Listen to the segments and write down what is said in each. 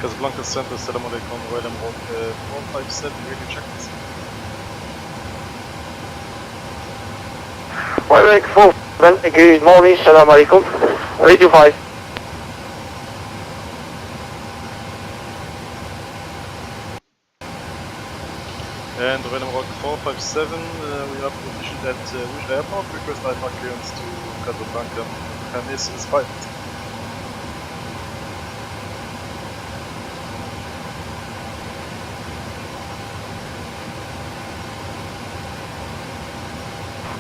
Casablanca Center, Salam alaikum, Royal Rock 457, radio check this. Royal 4, good morning, Salam alaikum, radio 5. And Royal Rock 457, we are positioned at Wish Airport, request IFR clearance to Casablanca, Hamis is 5.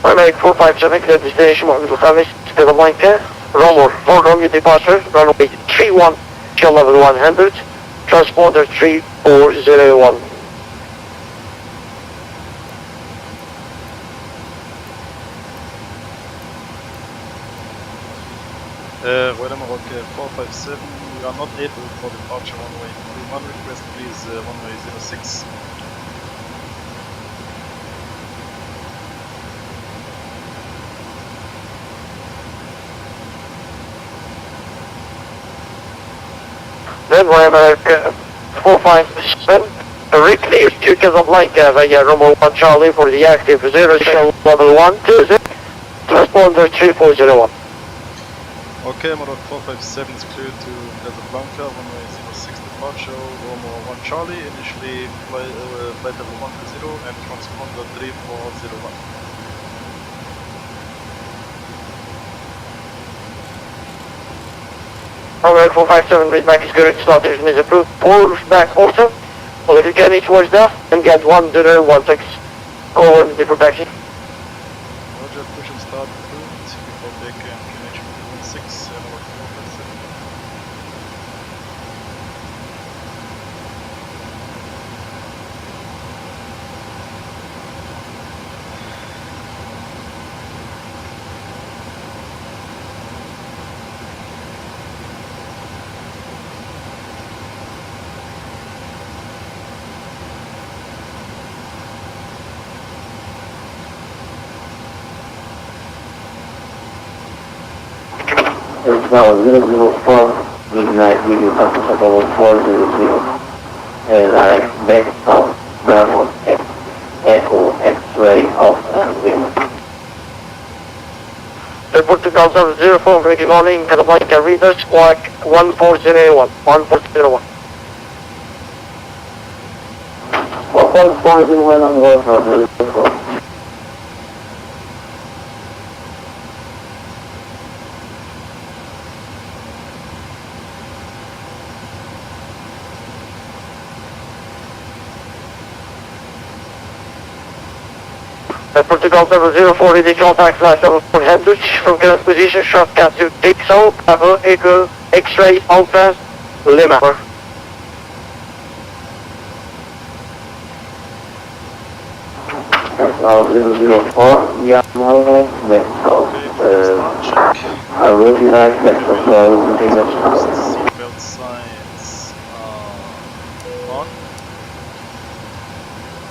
Royal 457, clear destination Mohammed Al-Khamis, Casablanca, runway 4 on your departure, runway 31, shell level 100, transponder 3401. Royal Rock 457, we are not able for departure runway 31, request please runway 06. Then Royal 457, reclear to Casablanca via runway 1 Charlie for the active 0 shell level 120, transponder 3401. Okay, Morocco 457 is clear to Casablanca, runway 06 departure, Romo 1 Charlie, initially flight level 130 and transponder 3401. Royal 457, read back is correct, slot is approved, pull back also, pull it again towards that, and get 1016, go on the protection. Roger, push and start approved, before take QNH 16, Morocco 457. It's now 004, midnight, video passenger level 400, and I back of Bravo X, Echo X-ray off and wing. Report to Council 04, very good morning, Casablanca reader, squawk 1401, 1401. 1.41 on board for 04. Report to Council 04, ready contact flash level 4 Hendrich, from current position, shortcut to XO, Bravo, Echo, X-ray, Alpha, Lima. That's now 004, Yamaha, Mexico. I really like Mexico, so I think that's Seatbelt signs on.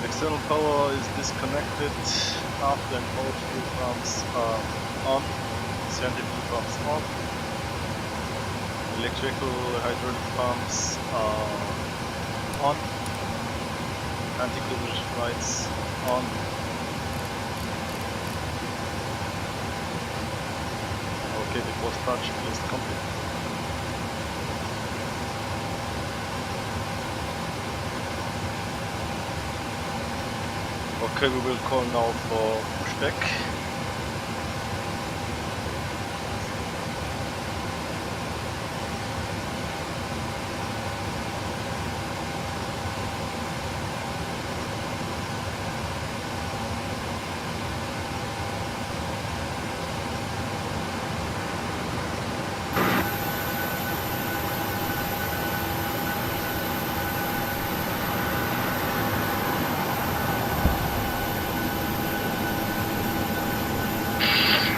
External power is disconnected. After and forward fuel pumps are on. Scientific pumps on. Electrical hydraulic pumps are on. Anti-collision lights on. Okay, before start checklist complete. Okay, we will call now for pushback.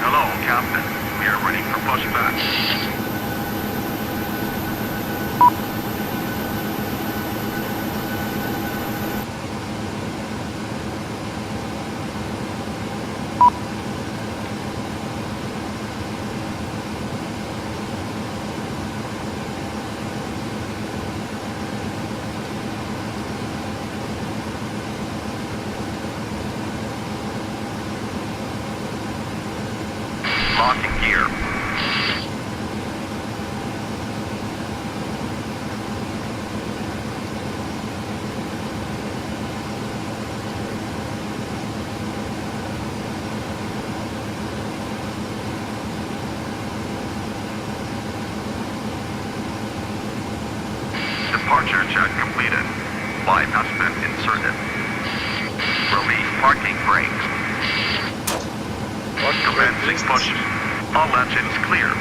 Hello, Captain. We are ready for pushback. Departure check completed. Bypass pin inserted. Release parking brakes. Commencing push. All engines clear.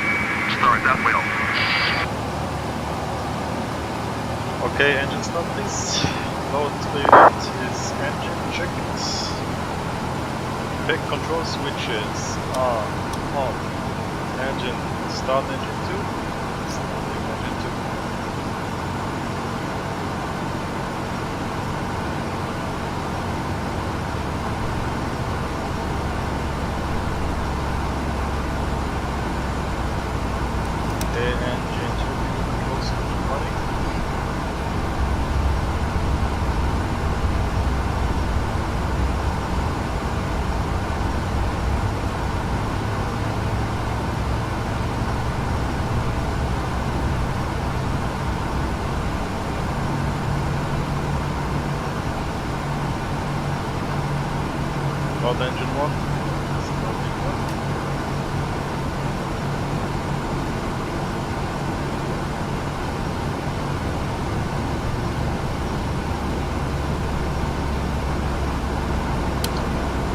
Start that wheel. Okay, engine stop please. Load unit is engine checked. Back control switches are on. Engine start engine 2. Starting engine 2. Okay, engine 2 control switch running. Start engine 1. Starting 1.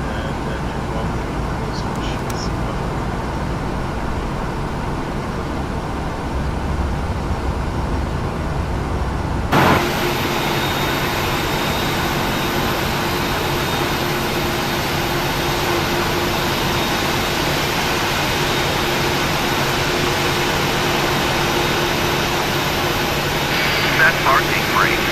And engine 1 control switch is on. Set parking brakes.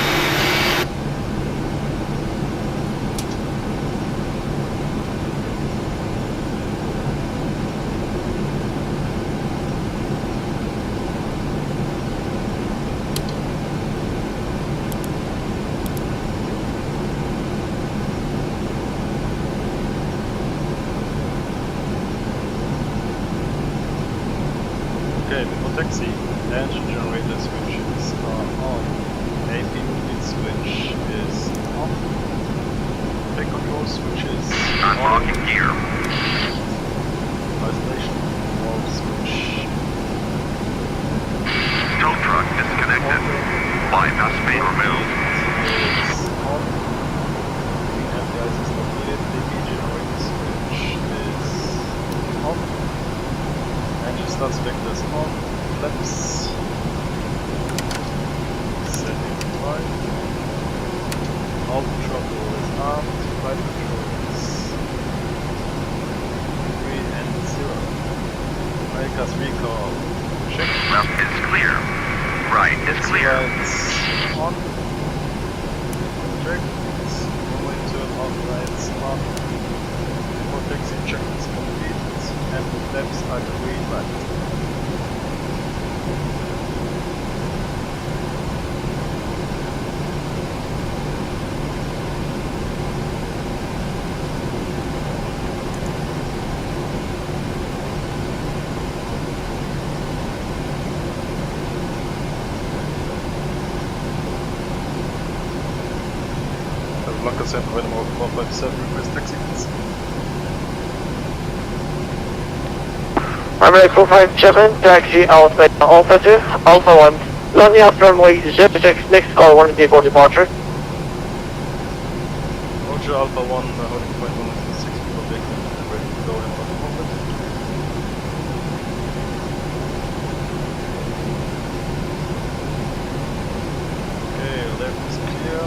Okay, before taxi, engine generator switches are on. AP movement switch is on. Back control switches on. Unlocking gear. Isolation valve switch Tow truck disconnected. Bypass pin removed. is on. Anti-ice is not needed. AP generator switch is on. Engine start vectors on. Flaps. Setting 5. Auto throttle is armed. Flight control is 3 and 0. America's recall. Check. Left is clear. Right is clear. Lights on. Check. Going to all lights on. For taxi check is complete. And the flaps are green light. Blanca Center, item 457, request taxi please. Runway 457, taxi Alpha Alpha 2, Alpha 1. Landing out runway 06, next call 1 for departure. Roger, Alpha 1, holding point 126, people big, ready to go in on the moment. Okay, left is clear.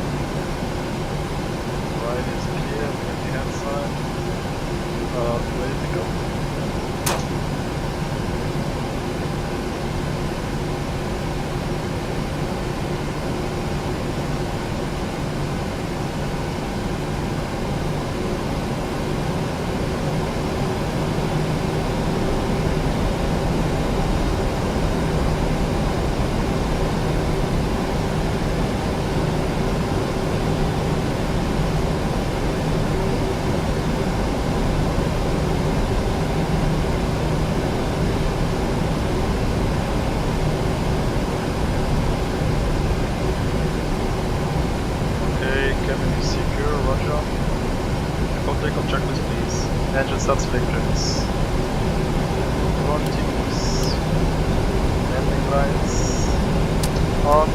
Right is clear, we have the hand sign. Ready to go. checklist, please. Engine starts vectors. Continuous. Landing lights. On.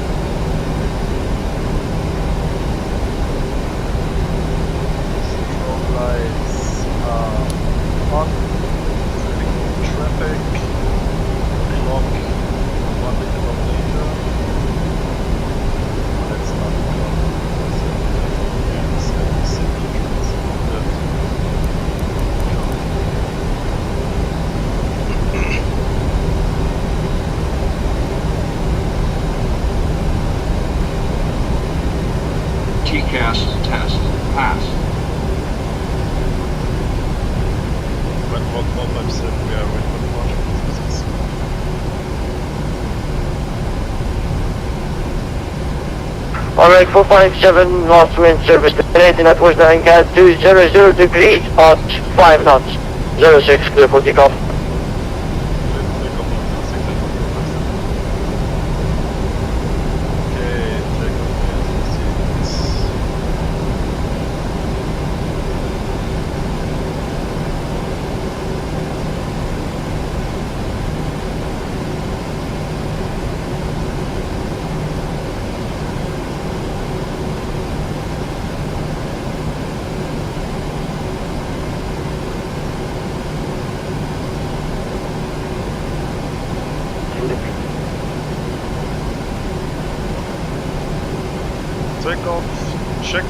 gas test pass. When what 457, we are ready for departure. Alright, 457, lost wind service terminating at West 9 cat 200 degrees, at 5 knots, 06, clear for takeoff. Takeoff, checked.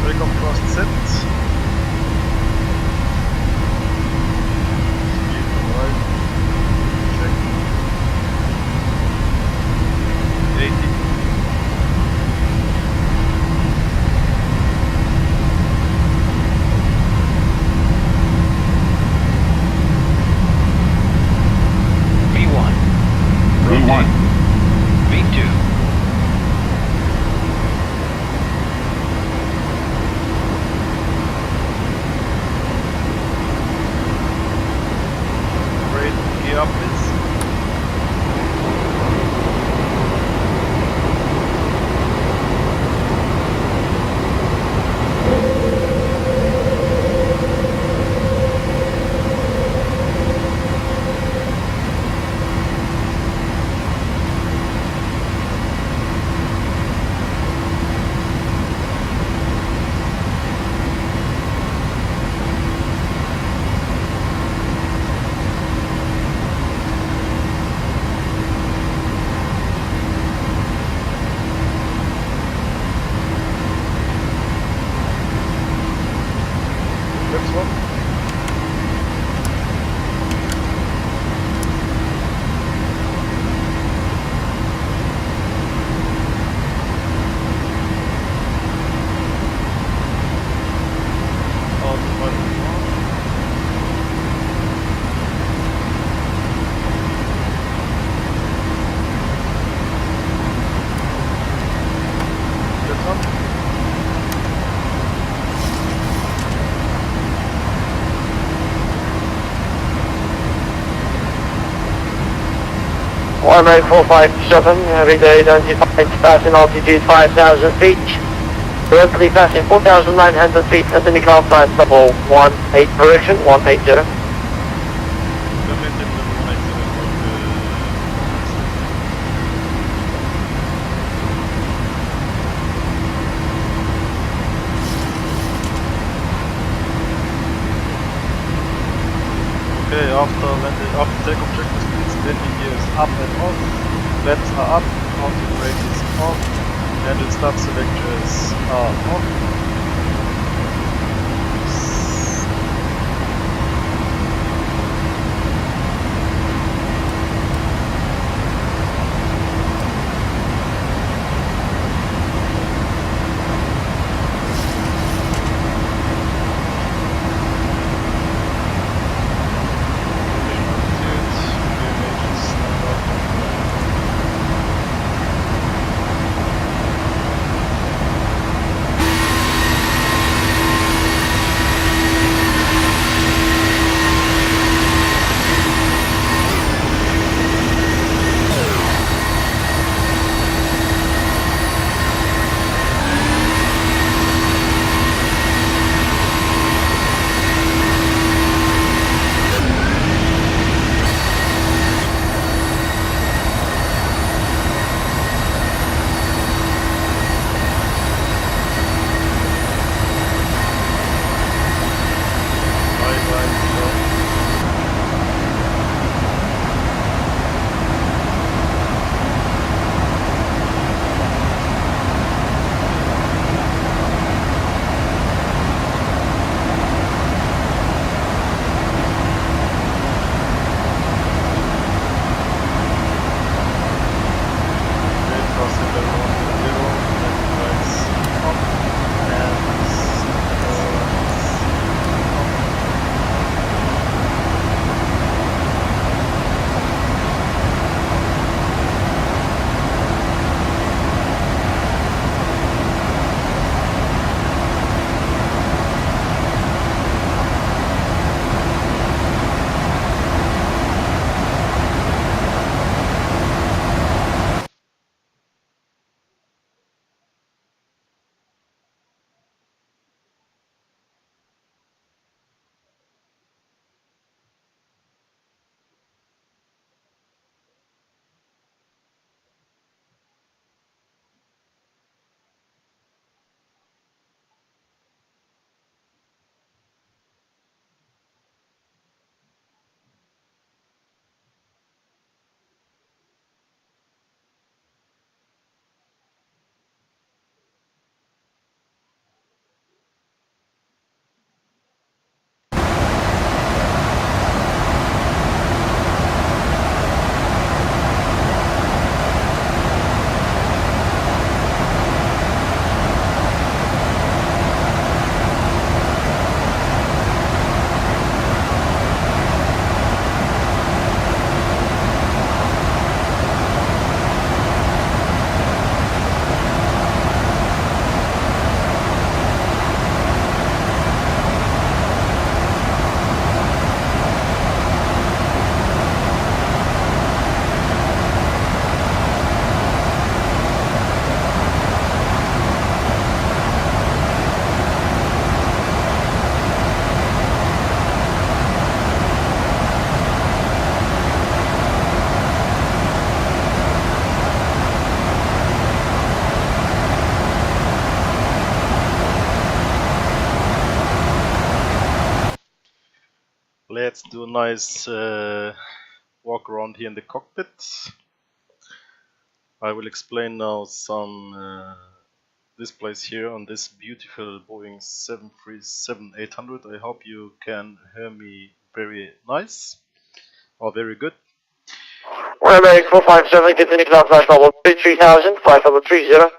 Takeoff crossed set. Speed right. Check. 80. V1. V1. V2. Great. Gear up, please. Next one. Autopilot on. Next one. Alright, 457, every day identified passing altitude 5,000 feet. Currently passing 4,900 feet at the Nicole flight level 18 correction, 180. Permitted level 90. Okay, after takeoff, check the speeds. Landing gear is up and off. Flaps are up. Mounting brake is off. Engine start selectors are off. let's do a nice walk around here in the cockpit. I will explain now some displays here on this beautiful Boeing 737-800. I hope you can hear me very nice or very good. We're American 457, continue to flight level 3000, flight level 30.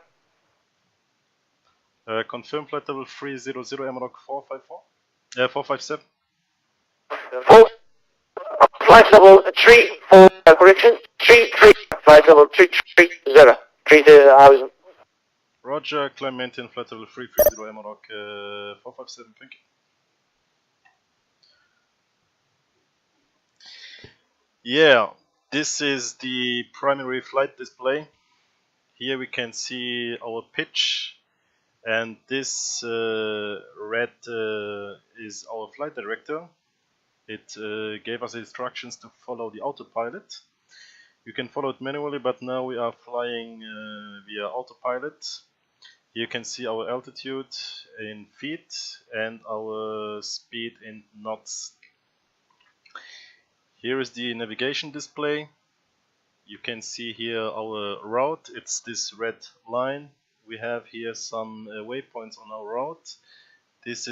Confirm flight level 300, MROC 457. Full, flight level 34, correction, 33, flight level 330, 3000. Roger, climb maintain flight level 330, MROC 457, thank you. Yeah, this is the primary flight display. Here we can see our pitch, and this red is our flight director. It gave us instructions to follow the autopilot. You can follow it manually, but now we are flying via autopilot. Here you can see our altitude in feet and our speed in knots. Here is the navigation display. You can see here our route. It's this red line. We have here some waypoints on our route. This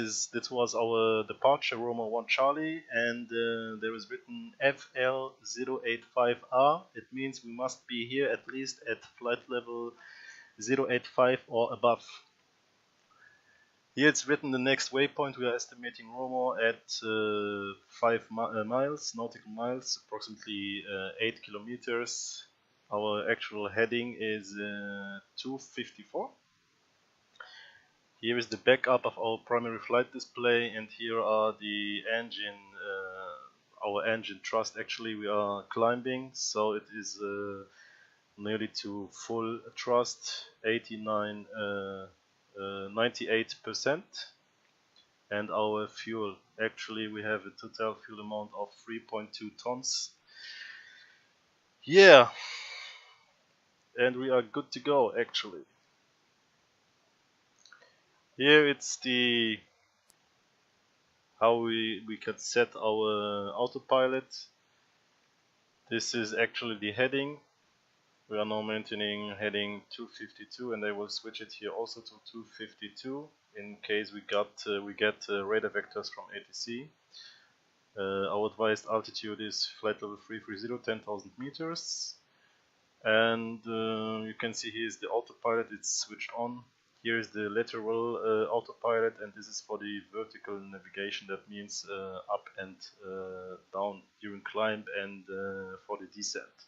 was our departure, Roma 1 Charlie, and there is written FL085R. It means we must be here at least at flight level 085 or above. Here it's written the next waypoint. We are estimating Roma at 5 miles, nautical miles, approximately 8 kilometers. Our actual heading is 254. Here is the backup of our primary flight display, and here are the engine, our engine thrust. Actually, we are climbing, so it is nearly to full thrust, 98%. And our fuel, actually we have a total fuel amount of 3.2 tons. Yeah, and we are good to go actually. Here it's the how we can set our autopilot. This is actually the heading. We are now maintaining heading 252, and I will switch it here also to 252 in case we get radar vectors from ATC. Our advised altitude is flight level 330, 10,000 meters. And you can see here is the autopilot, it's switched on. Here is the lateral autopilot, and this is for the vertical navigation. That means up and down during climb and for the descent.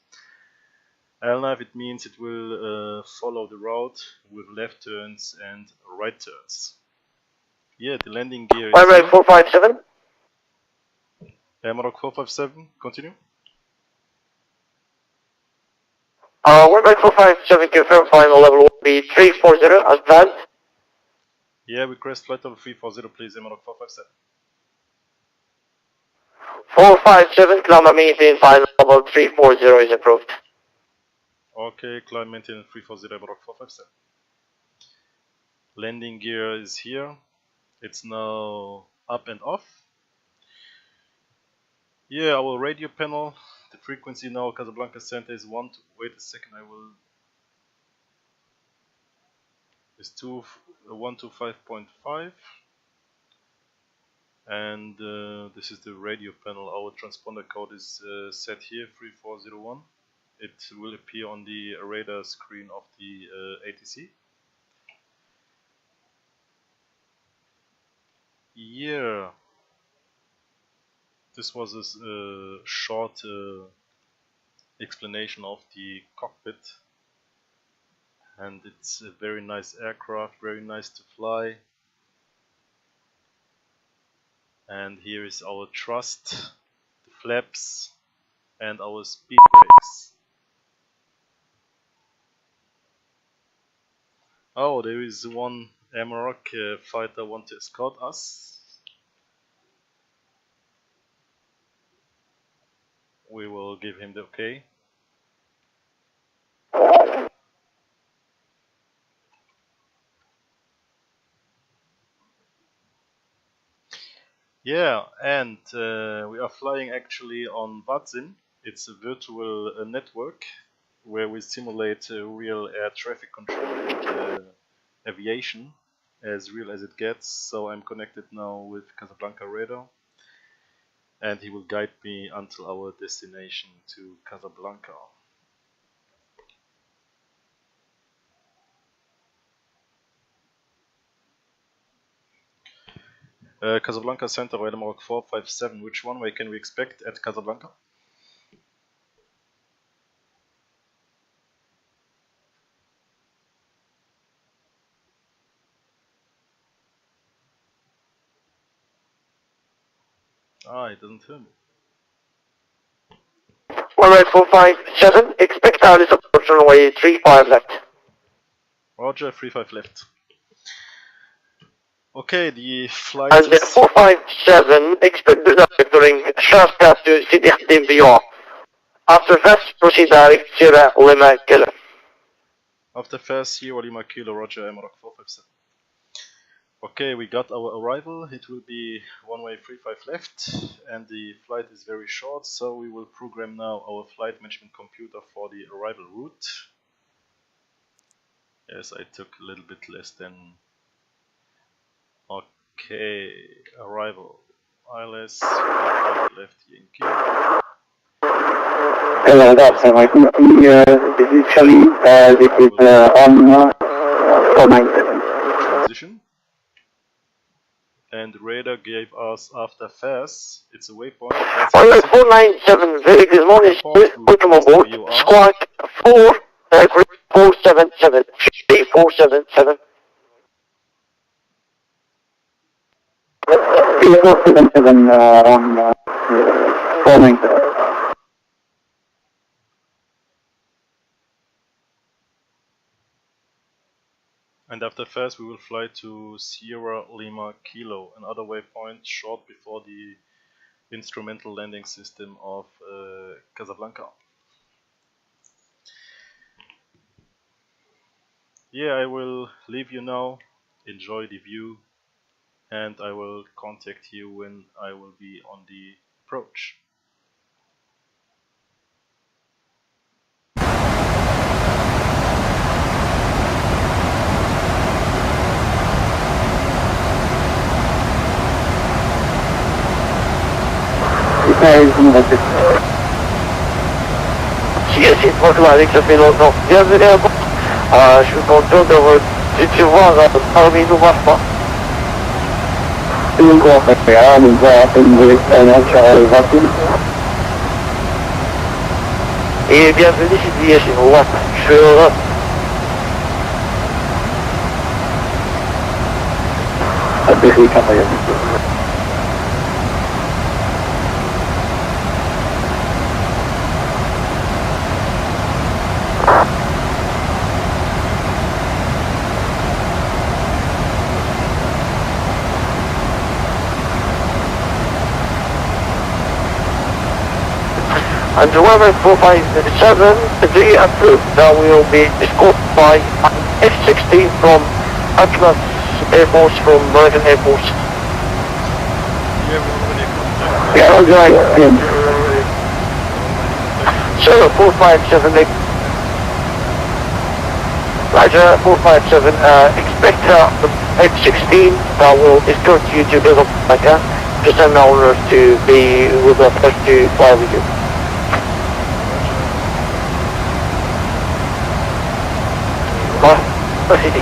LNAV, it means it will follow the route with left turns and right turns. Yeah, the landing gear is... American 457. MROC 457, continue. American 457, confirm final level will be 340, advanced. Yeah, request flight level 340, please, MROC 457. 457, climb maintain final level 340 is approved. Okay, climb maintain 340, MROC 457. Landing gear is here. It's now up and off. Yeah, our radio panel. The frequency now Casablanca Center is wait a second, is 125.5, and this is the radio panel. Our transponder code is set here 3401. It will appear on the radar screen of the ATC. Yeah, this was a short explanation of the cockpit, and it's a very nice aircraft, very nice to fly. And here is our thrust, the flaps, and our speed brakes. Oh, there is one Amarok fighter want to escort us. We will give him the okay. Yeah, and we are flying actually on VATSIM. It's a virtual network where we simulate real air traffic control and aviation, as real as it gets. So I'm connected now with Casablanca radar, and he will guide me until our destination to Casablanca. Casablanca Center, radar mark 457. Which runway can we expect at Casablanca? Ah, it doesn't hear me. 457, expect our approach runway 35 left. Roger, 35 left. Okay, the flight And is... 457, expect the during Shasta to City VR. After fast, proceed direct Sierra Lima Kilo. After fast, Sierra Lima Kilo, Roger, Amarok 457. Okay, we got our arrival. It will be runway 35 left, and the flight is very short, so we will program now our flight management computer for the arrival route. Yes, I took a little bit less than... Okay, arrival. ILS 35 left Yankee. Hello, that's my this is Charlie, this is on 497. Transition. And radar gave us after FAS, it's a waypoint. 497, very good morning, welcome aboard, squawk 477, 477. 477 on 497. And after FAS we will fly to Sierra Lima Kilo, another waypoint short before the instrumental landing system of Casablanca. Yeah, I will leave you now, enjoy the view, and I will contact you when I will be on the approach. Yes, c'est pour toi, Alex, ça fait longtemps. Bienvenue à bord. Je suis content de vous voir parmi nous maintenant. Et bienvenue chez vous. Je suis heureux. And Weather 457, the approved that will be escorted by F-16 from Atlas Air Force from American Air Force. Yeah, okay. So 457, Roger 457, expect the F-16 that will escort you to Casablanca. Just an honor to be with us to fly with you. Proceeding.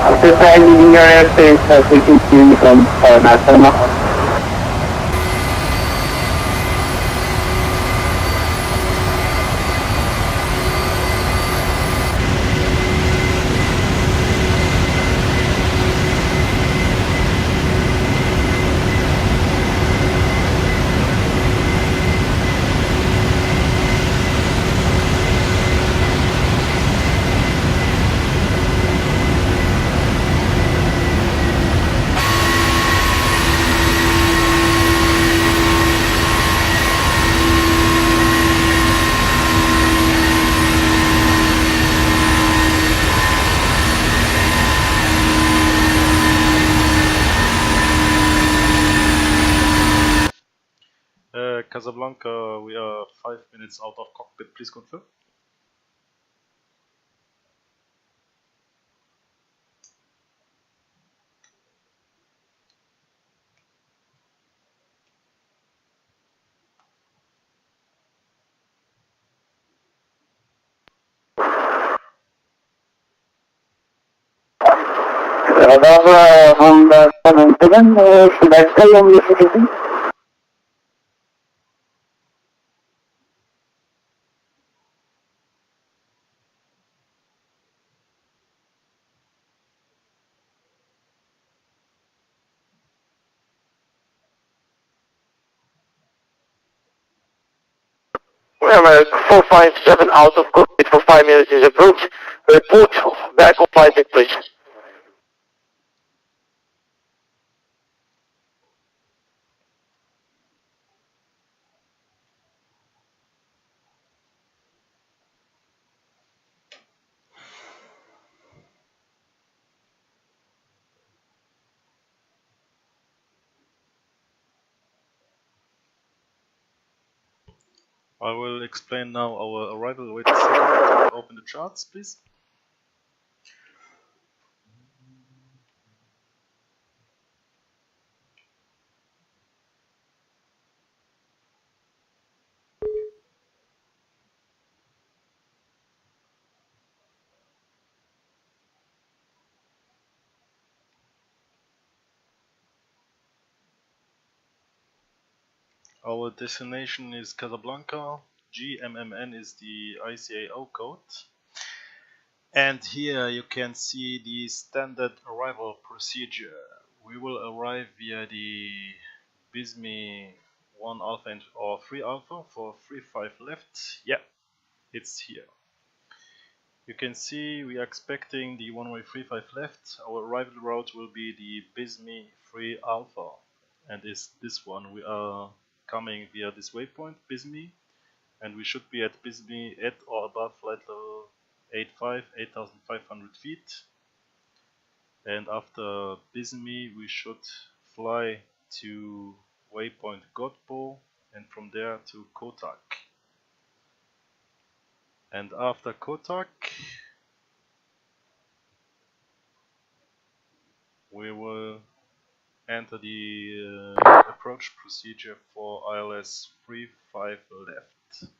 After finding your airspace, we continue from Nassau. Casablanca, we are 5 minutes out of cockpit, please confirm. Radar from the 77, should I stay on the citizen? We're American 457 out of cockpit for 5 minutes is approved. Report back on flight deck, please. I will explain now our arrival. Wait a second. Open the charts, please. Our destination is Casablanca. GMMN is the ICAO code. And here you can see the standard arrival procedure. We will arrive via the BISMI 1 alpha and or 3 alpha for 35 left. Yeah, it's here. You can see we are expecting the one-way 35 left. Our arrival route will be the BISMI 3 alpha, and is this one. We are coming via this waypoint BISMI, and we should be at BISMI at or above flight level 85, 8,500 feet. And after BISMI we should fly to waypoint Godbo and from there to Kotak. And after Kotak we will enter the approach procedure for ILS 35 left.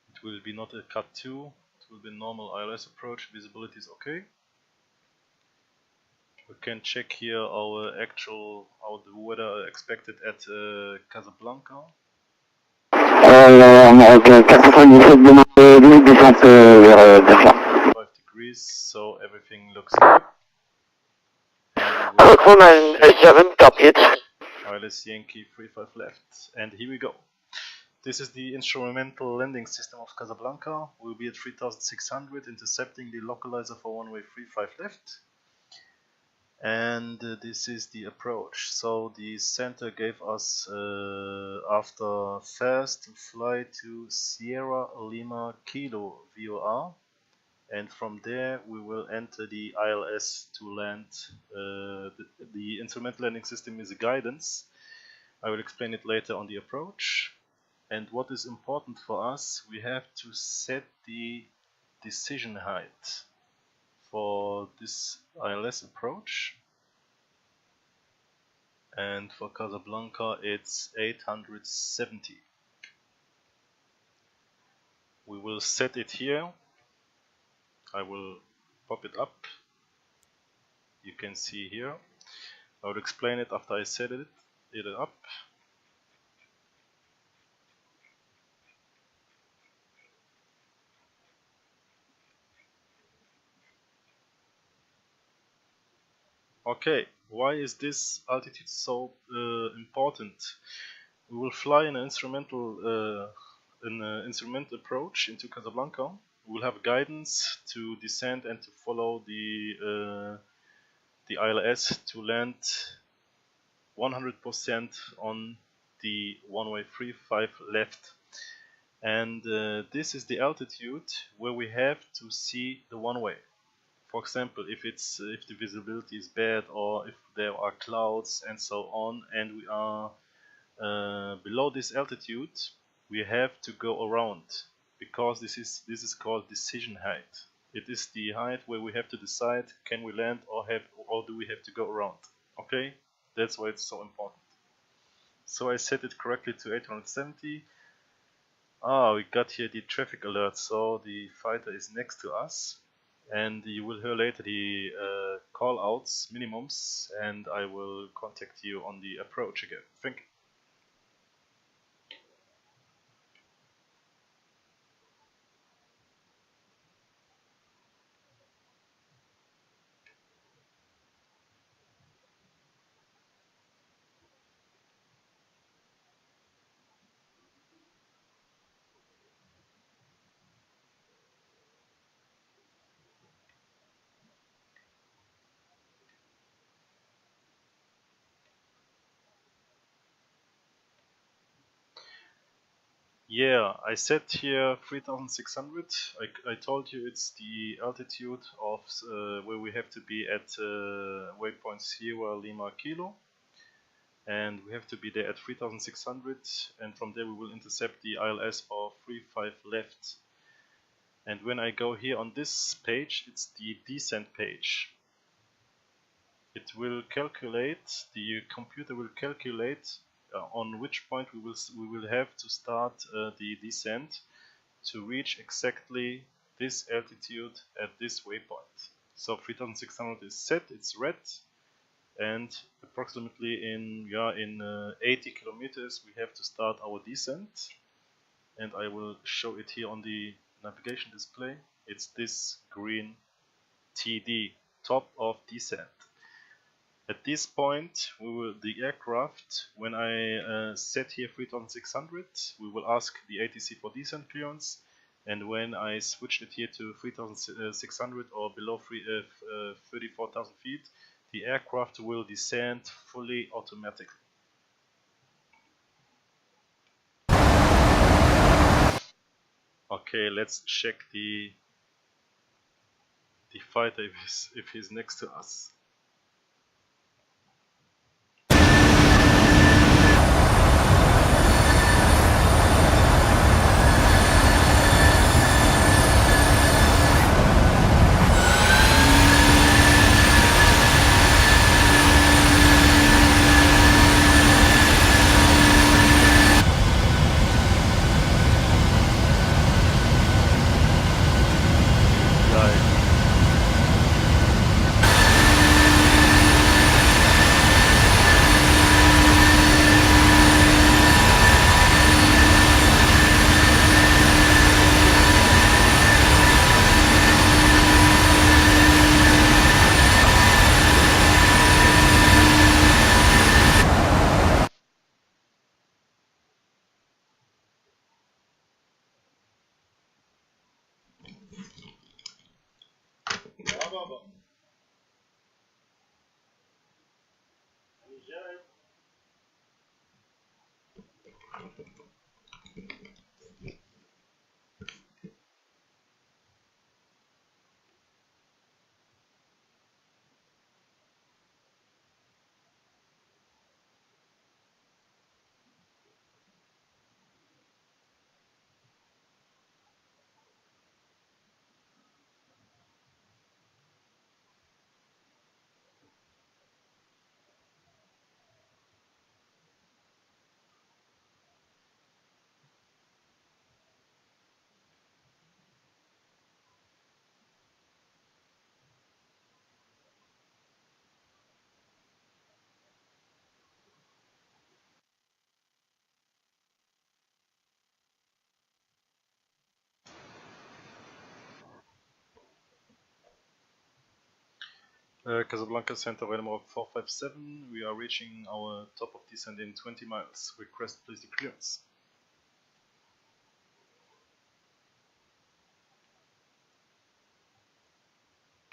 It will be not a cut 2, it will be normal ILS approach, visibility is okay. We can check here our actual, how the weather expected at Casablanca. Okay, California should be descent vers 5 degrees, so everything looks good. Look 497, copy it. ILS Yankee 35 left, and here we go. This is the instrumental landing system of Casablanca. We'll be at 3600, intercepting the localizer for one-way 35 left. And this is the approach. So the center gave us after fast fly to Sierra Lima Kilo VOR, and from there we will enter the ILS to land. The instrumental landing system is a guidance. I will explain it later on the approach. And what is important for us, we have to set the decision height for this ILS approach. And for Casablanca it's 870. We will set it here. I will pop it up. You can see here. I will explain it after I set it up. Okay, why is this altitude so important? We will fly in an instrumental instrument approach into Casablanca. We will have guidance to descend and to follow the ILS to land 100% on the one-way 35 left. And this is the altitude where we have to see the one-way. For example, if the visibility is bad or if there are clouds and so on, and we are below this altitude, we have to go around, because this is called decision height. It is the height where we have to decide, can we land or do we have to go around? Okay, that's why it's so important. So I set it correctly to 870. We got here the traffic alert, so the fighter is next to us, and you will hear later the call outs minimums, and I will contact you on the approach again. Thank you. Yeah, I set here 3600. I told you it's the altitude of where we have to be at waypoint Sierra Lima Kilo, and we have to be there at 3600, and from there we will intercept the ILS for 35 left. And when I go here on this page, it's the descent page. It will calculate, the computer will calculate on which point we will have to start the descent to reach exactly this altitude at this waypoint. So 3600 is set, it's red, and approximately in 80 kilometers we have to start our descent, and I will show it here on the navigation display. It's this green TD, top of descent. At this point, the aircraft, when I set here 3600, we will ask the ATC for descent clearance, and when I switched it here to 3600 or below 34,000 feet, the aircraft will descend fully automatically. Okay, let's check the fighter if he's next to us. Casablanca Center, number 457. We are reaching our top of descent in 20 miles. Request please the clearance.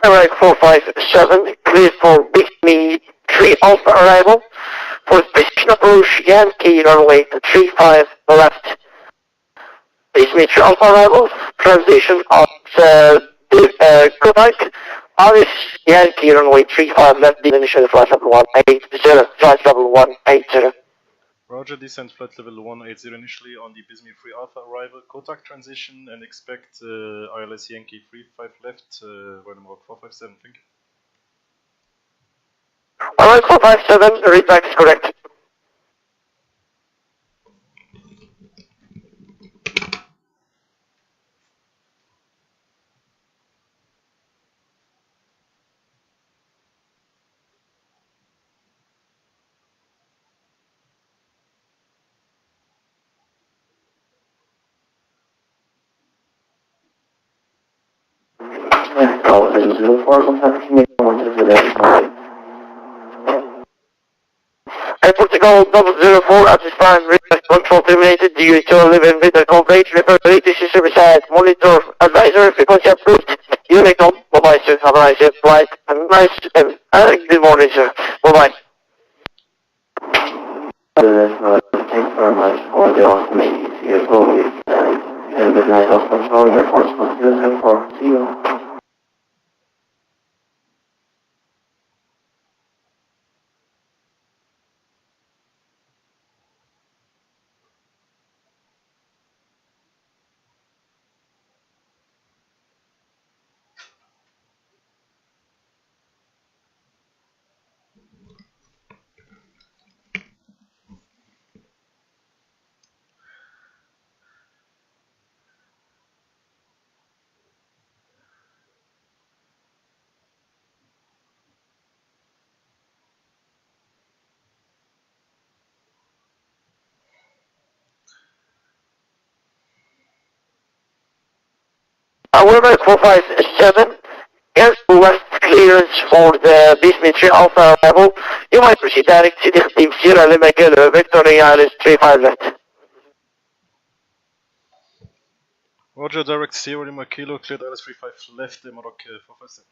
Alright, 457, cleared for Big 3 Alpha arrival. For position approach, Yankee runway 35 left. Please meet your Alpha arrival. Transition at Quebec Alice Yankee runway 35 left, initial flight level 180, flight level 180. Roger, descent flight level 180 initially on the Bismi 3 Alpha arrival, contact transition and expect ILS Yankee 35 left, runway mark 457, thank you. Alright, 457, read back is correct. Airport to go 004 at this time, request control terminated, due to live in with the complete repairability system beside monitor advisor, frequency approved, you may come, bye-bye sir, have a nice flight, have a nice, good morning sir, bye-bye. Thanks very much for the automated vehicle. Have a good night, also. Airport, see you. However, 457, air to west clearance for the Bismi Alpha level, you might proceed direct to the Team Sierra Lima Kilo, Victory Island 35 left. Roger, direct 0 Lima Kilo, cleared ILS 35 left, Maroc 457.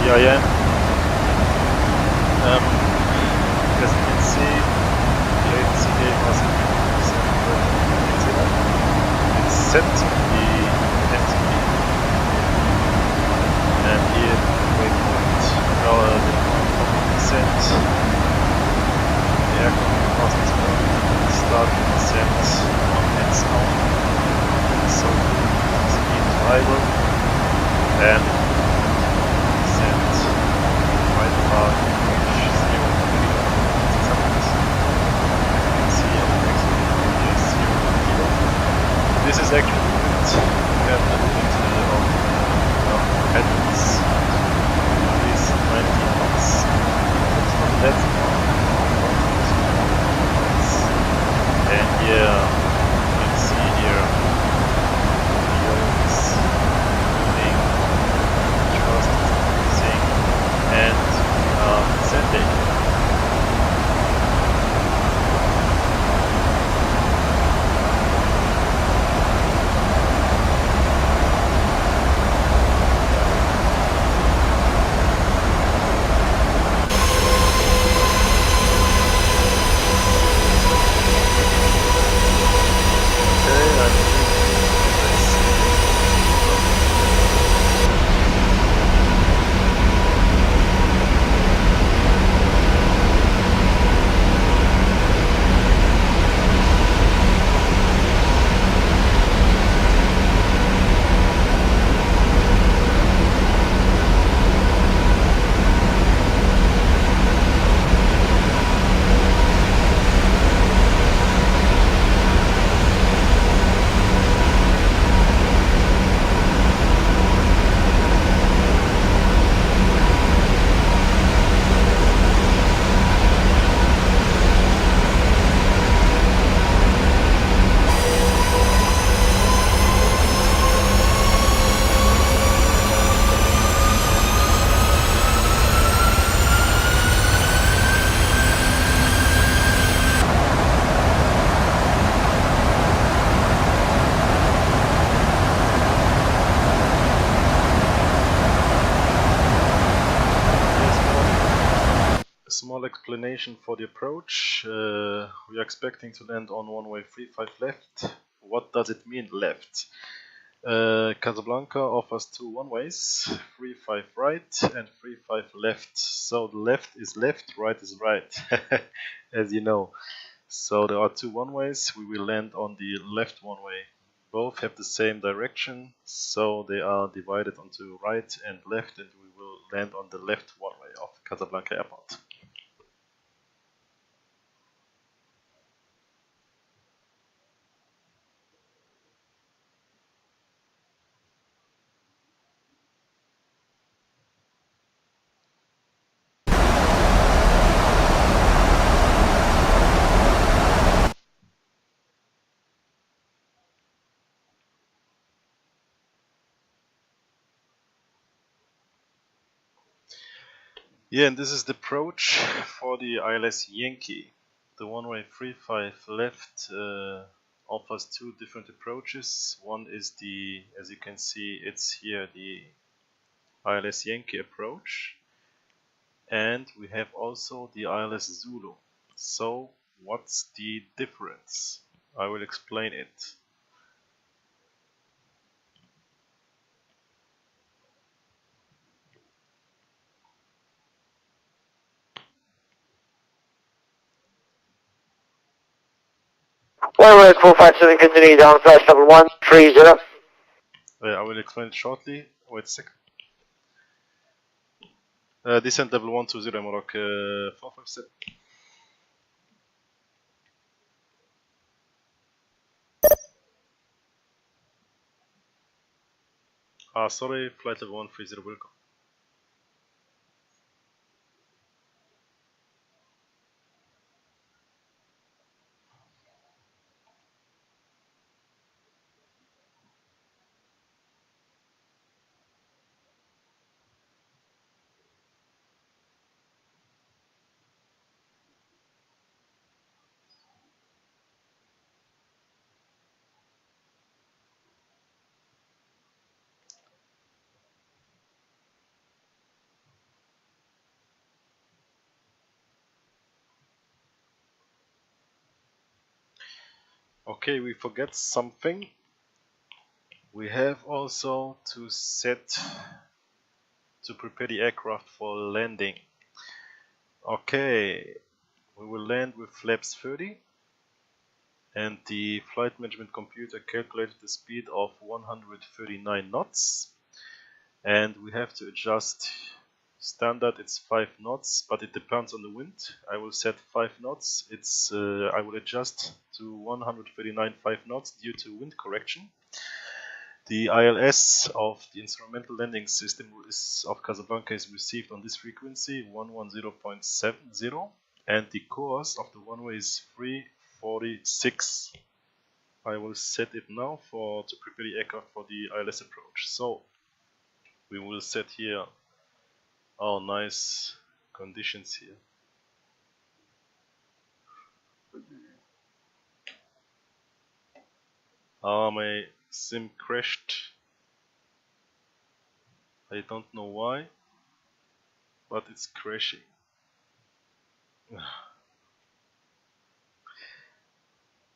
Yeah, yeah. As you can see, the latency gave us a 50% it's set the FTP. And here, waypoint, the descent. The aircraft passes on, start descent on its own. So, speed idle. And this is actually we have a little bit of patterns. These 90 knots. It's not that long. And yeah, you can see here the yoke is moving, thrust is increasing, and descending. explanation for the approach. We are expecting to land on one-way 35 left. What does it mean left? Casablanca offers two one-ways, 35 right and 35 left. So the left is left, right is right, as you know. So there are two one-ways. We will land on the left one-way. Both have the same direction, so they are divided onto right and left, and we will land on the left one-way of Casablanca Airport. Yeah, and this is the approach for the ILS Yankee. The one-way 35 left offers two different approaches. One is the, as you can see, it's here the ILS Yankee approach, and we have also the ILS Zulu. So what's the difference? I will explain it. Runway 457, continue down, flash level 130. I will explain it shortly. Wait a second. Descent level 120, Morocco 457. Sorry, flight level 130, welcome. Okay, we forget something. We have also to prepare the aircraft for landing. Okay, we will land with flaps 30, and the flight management computer calculated the speed of 139 knots, and we have to adjust. Standard it's 5 knots, but it depends on the wind. I will set 5 knots. I will adjust to 139 5 knots due to wind correction. The ILS of the instrumental landing system of Casablanca is received on this frequency 110.70, and the course of the runway is 346. I will set it now to prepare the aircraft for the ILS approach. So we will set here our nice conditions here. My sim crashed. I don't know why, but it's crashing.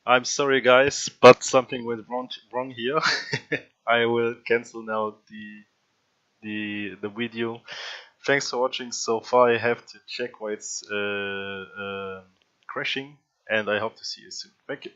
I'm sorry guys, but something went wrong here. I will cancel now the video. Thanks for watching so far. I have to check why it's crashing, and I hope to see you soon. Thank you.